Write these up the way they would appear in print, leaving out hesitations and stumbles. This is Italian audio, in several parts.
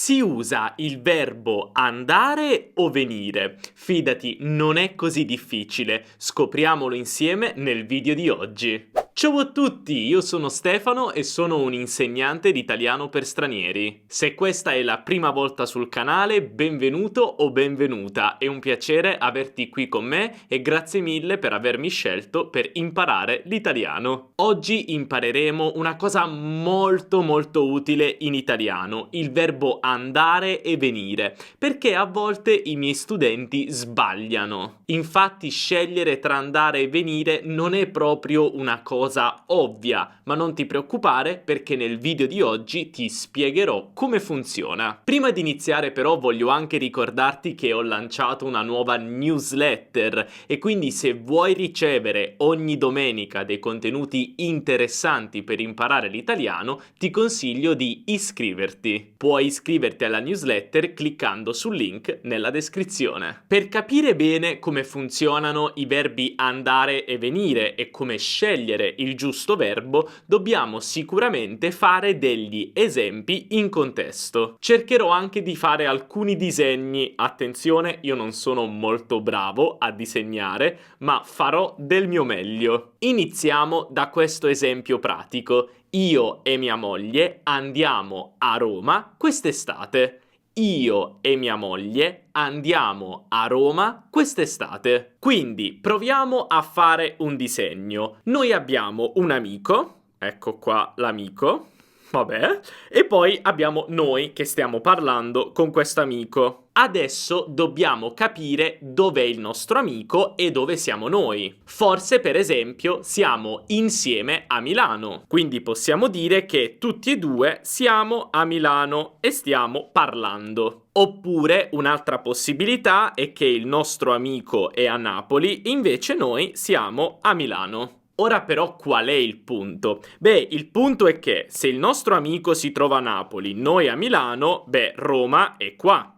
Si usa il verbo andare o venire? Fidati, non è così difficile. Scopriamolo insieme nel video di oggi. Ciao a tutti, io sono Stefano e sono un insegnante di italiano per stranieri. Se questa è la prima volta sul canale, benvenuto o benvenuta. È un piacere averti qui con me e grazie mille per avermi scelto per imparare l'italiano. Oggi impareremo una cosa molto utile in italiano, il verbo andare e venire, perché a volte i miei studenti sbagliano. Infatti scegliere tra andare e venire non è proprio una cosa ovvia, ma non ti preoccupare perché nel video di oggi ti spiegherò come funziona. Prima di iniziare però voglio anche ricordarti che ho lanciato una nuova newsletter e quindi se vuoi ricevere ogni domenica dei contenuti interessanti per imparare l'italiano, ti consiglio di iscriverti. Puoi iscriverti alla newsletter cliccando sul link nella descrizione. Per capire bene come funzionano i verbi andare e venire e come scegliere il giusto verbo, dobbiamo sicuramente fare degli esempi in contesto. Cercherò anche di fare alcuni disegni. Attenzione, io non sono molto bravo a disegnare, ma farò del mio meglio. Iniziamo da questo esempio pratico. Io e mia moglie andiamo a Roma quest'estate. Io e mia moglie andiamo a Roma quest'estate. Quindi proviamo a fare un disegno. Noi abbiamo un amico, ecco qua l'amico, vabbè, e poi abbiamo noi che stiamo parlando con questo amico. Adesso dobbiamo capire dov'è il nostro amico e dove siamo noi. Forse, per esempio, siamo insieme a Milano. Quindi possiamo dire che tutti e due siamo a Milano e stiamo parlando. Oppure un'altra possibilità è che il nostro amico è a Napoli, invece noi siamo a Milano. Ora però qual è il punto? Beh, il punto è che se il nostro amico si trova a Napoli, noi a Milano, beh, Roma è qua.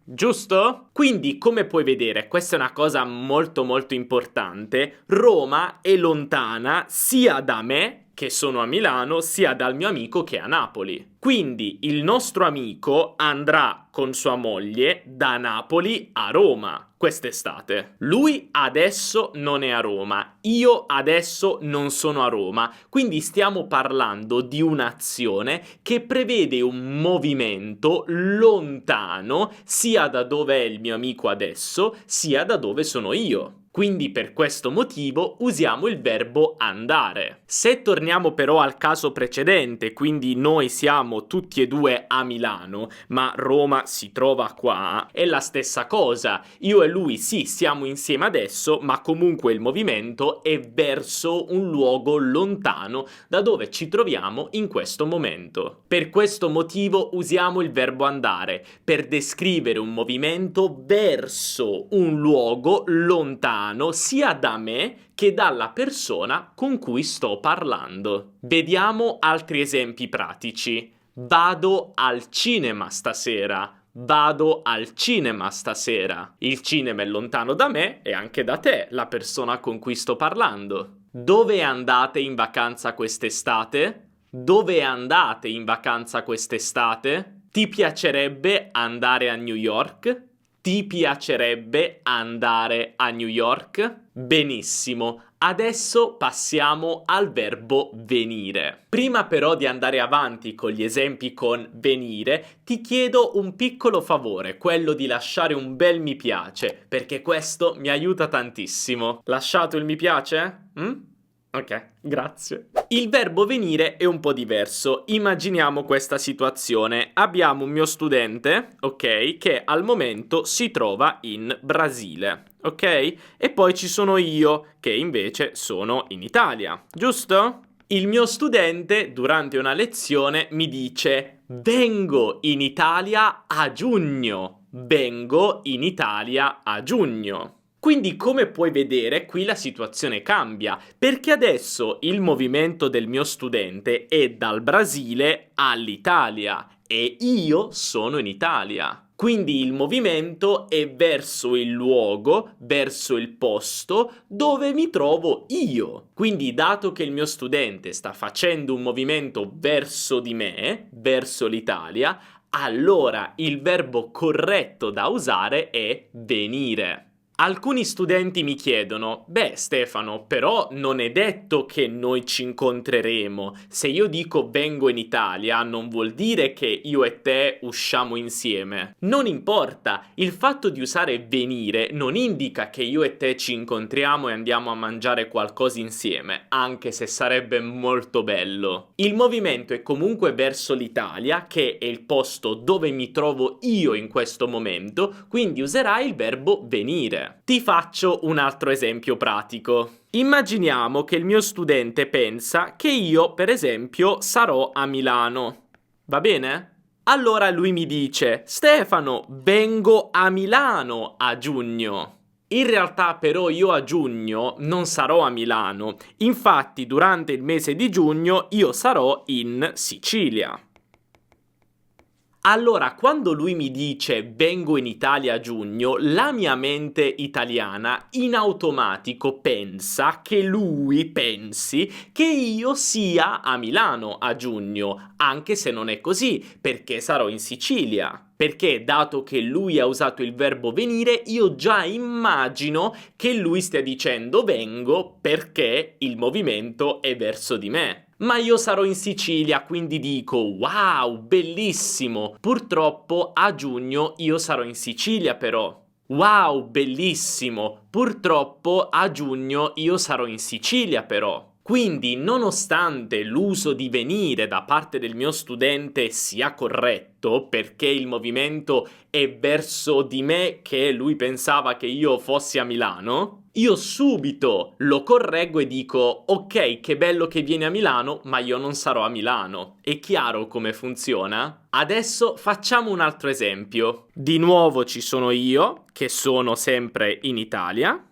Giusto? Quindi, come puoi vedere, questa è una cosa molto importante. Roma è lontana sia da me, che sono a Milano, sia dal mio amico che è a Napoli. Quindi il nostro amico andrà con sua moglie da Napoli a Roma quest'estate. Lui adesso non è a Roma, io adesso non sono a Roma, quindi stiamo parlando di un'azione che prevede un movimento lontano sia da dove è il mio amico adesso, sia da dove sono io. Quindi per questo motivo usiamo il verbo andare. Se torniamo però al caso precedente, quindi noi siamo tutti e due a Milano, ma Roma si trova qua, è la stessa cosa. Io e lui sì, siamo insieme adesso, ma comunque il movimento è verso un luogo lontano da dove ci troviamo in questo momento. Per questo motivo usiamo il verbo andare, per descrivere un movimento verso un luogo lontano sia da me che dalla persona con cui sto parlando. Vediamo altri esempi pratici. Vado al cinema stasera. Vado al cinema stasera. Il cinema è lontano da me e anche da te, la persona con cui sto parlando. Dove andate in vacanza quest'estate? Dove andate in vacanza quest'estate? Ti piacerebbe andare a New York? Ti piacerebbe andare a New York? Benissimo, adesso passiamo al verbo venire. Prima però di andare avanti con gli esempi con venire, ti chiedo un piccolo favore, quello di lasciare un bel mi piace, perché questo mi aiuta tantissimo. Lasciato il mi piace? Ok, grazie. Il verbo venire è un po' diverso. Immaginiamo questa situazione. Abbiamo un mio studente, ok, che al momento si trova in Brasile, ok? E poi ci sono io, che invece sono in Italia, giusto? Il mio studente, durante una lezione, mi dice: vengo in Italia a giugno. Vengo in Italia a giugno. Quindi, come puoi vedere, qui la situazione cambia, perché adesso il movimento del mio studente è dal Brasile all'Italia e io sono in Italia. Quindi il movimento è verso il luogo, verso il posto dove mi trovo io. Quindi, dato che il mio studente sta facendo un movimento verso di me, verso l'Italia, allora il verbo corretto da usare è venire. Alcuni studenti mi chiedono: beh Stefano, però non è detto che noi ci incontreremo. Se io dico vengo in Italia, non vuol dire che io e te usciamo insieme. Non importa, il fatto di usare venire non indica che io e te ci incontriamo e andiamo a mangiare qualcosa insieme, anche se sarebbe molto bello. Il movimento è comunque verso l'Italia, che è il posto dove mi trovo io in questo momento, quindi userai il verbo venire. Ti faccio un altro esempio pratico. Immaginiamo che il mio studente pensa che io, per esempio, sarò a Milano. Va bene? Allora lui mi dice: Stefano, vengo a Milano a giugno. In realtà però io a giugno non sarò a Milano. Infatti durante il mese di giugno io sarò in Sicilia. Allora, quando lui mi dice vengo in Italia a giugno, la mia mente italiana in automatico pensa che lui pensi che io sia a Milano a giugno, anche se non è così, perché sarò in Sicilia. Perché, dato che lui ha usato il verbo venire, io già immagino che lui stia dicendo vengo perché il movimento è verso di me. Ma io sarò in Sicilia, quindi dico wow, bellissimo. Purtroppo a giugno io sarò in Sicilia però. Wow, bellissimo. Purtroppo a giugno io sarò in Sicilia però. Quindi, nonostante l'uso di venire da parte del mio studente sia corretto, perché il movimento è verso di me che lui pensava che io fossi a Milano, io subito lo correggo e dico: ok, che bello che vieni a Milano, ma io non sarò a Milano. È chiaro come funziona? Adesso facciamo un altro esempio. Di nuovo ci sono io, che sono sempre in Italia,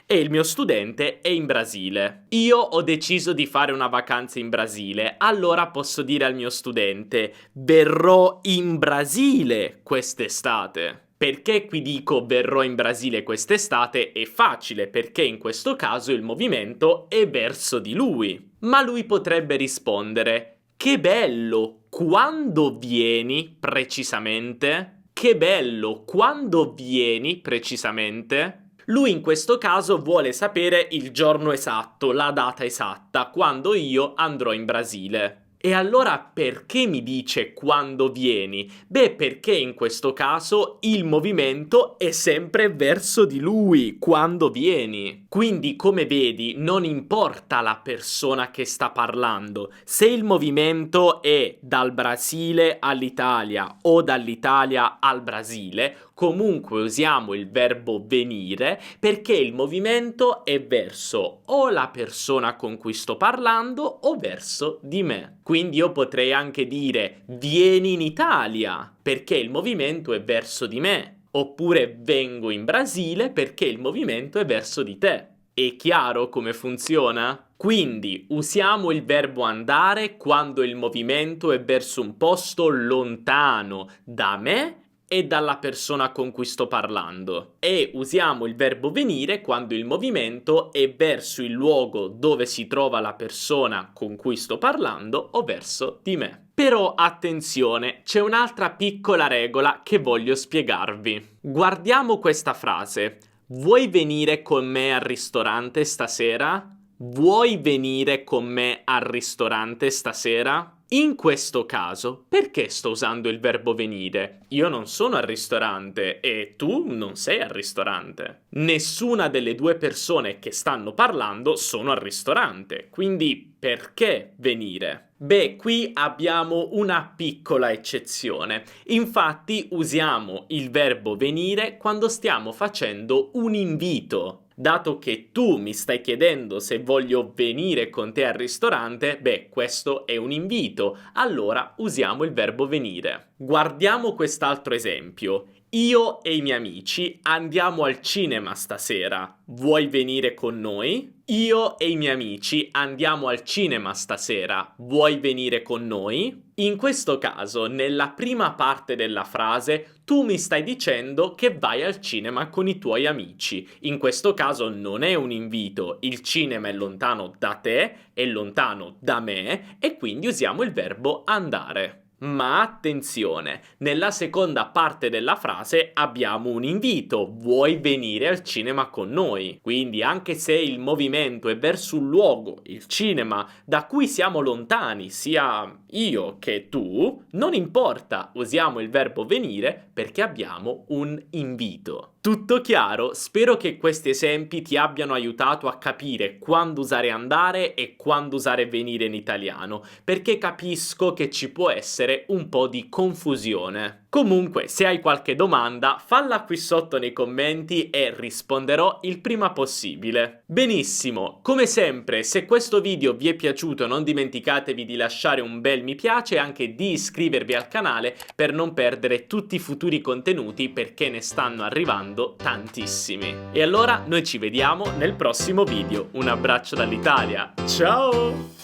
e il mio studente è in Brasile. Io ho deciso di fare una vacanza in Brasile, allora posso dire al mio studente: verrò in Brasile quest'estate. Perché qui dico verrò in Brasile quest'estate? È facile, perché in questo caso il movimento è verso di lui. Ma lui potrebbe rispondere: che bello, quando vieni precisamente? Che bello, quando vieni precisamente? Lui in questo caso vuole sapere il giorno esatto, la data esatta, quando io andrò in Brasile. E allora perché mi dice quando vieni? Beh, perché in questo caso il movimento è sempre verso di lui, quando vieni. Quindi, come vedi, non importa la persona che sta parlando. Se il movimento è dal Brasile all'Italia o dall'Italia al Brasile, comunque usiamo il verbo venire perché il movimento è verso o la persona con cui sto parlando o verso di me. Quindi io potrei anche dire vieni in Italia perché il movimento è verso di me, oppure vengo in Brasile perché il movimento è verso di te. È chiaro come funziona? Quindi usiamo il verbo andare quando il movimento è verso un posto lontano da me e dalla persona con cui sto parlando, e usiamo il verbo venire quando il movimento è verso il luogo dove si trova la persona con cui sto parlando o verso di me. Però attenzione, c'è un'altra piccola regola che voglio spiegarvi. Guardiamo questa frase: vuoi venire con me al ristorante stasera? Vuoi venire con me al ristorante stasera? In questo caso, perché sto usando il verbo venire? Io non sono al ristorante e tu non sei al ristorante. Nessuna delle due persone che stanno parlando sono al ristorante, quindi perché venire? Beh, qui abbiamo una piccola eccezione. Infatti usiamo il verbo venire quando stiamo facendo un invito. Dato che tu mi stai chiedendo se voglio venire con te al ristorante, beh, questo è un invito, allora usiamo il verbo venire. Guardiamo quest'altro esempio. Io e i miei amici andiamo al cinema stasera. Vuoi venire con noi? Io e i miei amici andiamo al cinema stasera. Vuoi venire con noi? In questo caso, nella prima parte della frase, tu mi stai dicendo che vai al cinema con i tuoi amici. In questo caso non è un invito, il cinema è lontano da te, è lontano da me e quindi usiamo il verbo andare. Ma attenzione, nella seconda parte della frase abbiamo un invito: vuoi venire al cinema con noi? Quindi anche se il movimento è verso un luogo, il cinema, da cui siamo lontani, sia io che tu, non importa, usiamo il verbo venire perché abbiamo un invito. Tutto chiaro? Spero che questi esempi ti abbiano aiutato a capire quando usare andare e quando usare venire in italiano, perché capisco che ci può essere un po' di confusione. Comunque, se hai qualche domanda, falla qui sotto nei commenti e risponderò il prima possibile. Benissimo, come sempre, se questo video vi è piaciuto non dimenticatevi di lasciare un bel mi piace e anche di iscrivervi al canale per non perdere tutti i futuri contenuti, perché ne stanno arrivando tantissimi. E allora noi ci vediamo nel prossimo video. Un abbraccio dall'Italia, ciao!